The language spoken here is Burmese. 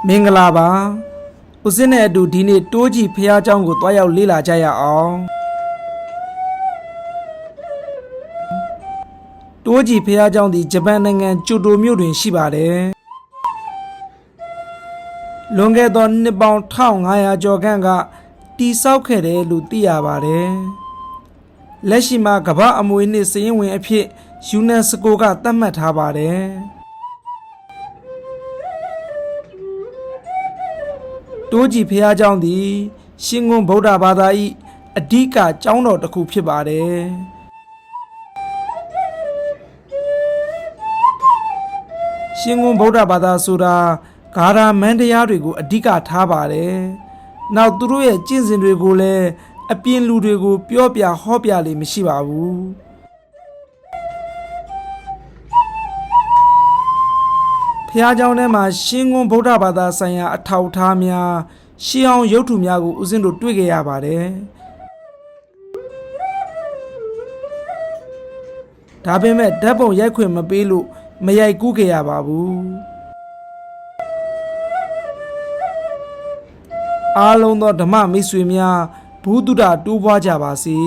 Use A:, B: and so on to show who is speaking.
A: မင်္ဂလာပါဦးစင်းနဲ့အတူဒီနေ့တိုးကြီးဖះเจ้าကိုတွားရောက်လေ့လာကြရအောင်တိုးကြီးဖះเจ้าသည်ဂျပန်နိုင်ငံကျိုတိုမြို့တွင်ရှိပါတယ်လွန်ခဲ့သောနှစ်ပေါင်း1500ကျော်ခန့်ကတည်ဆောက်ခဲ့တယ်လို့သိရပါတယ်လက်ရှိမှာကမ္ဘာအမွေအနှစ်စာရင်းဝင်အဖြစ်ယူနက်စကိုကသတ်မှတ်ထားပါတယ်တိုးကြီးဖះเจ้าသည်ရှင်ကွန်းဗုဒ္ဓဘာသာ၏အဓိကကျောင်းတော်တစ်ခုဖြစ်ပါတယ်ရှင်ကွန်းဗုဒ္ဓဘာသာဆိုတာဂါရမန်တရားတွေကိုအဓိကထားပါတယ်နောက်သူတို့ရဲ့ကျင့်စဉ်တွေကိုလည်းအပြင်လူတွေကိုပြောပြဟောပြလေမရှိပါဘူးဖះเจ้าထဲမှာရှင်ကွန်းဗုဒ္ဓဘာသာဆိုင်ရာအထောက်အထားများရှေးအောင်ရုပ်ထုများကိုဦးဇင်းတို့တွေ့ကြရပါတယ်ဒါပေမဲ့ဓာတ်ပုံရိုက်ခွင့်မပေးလို့မရိုက်ကူးခဲ့ရပါဘူးအားလုံးသောဓမ္မမိတ်ဆွေများဘုဒ္ဓတိုးပွားကြပါစေ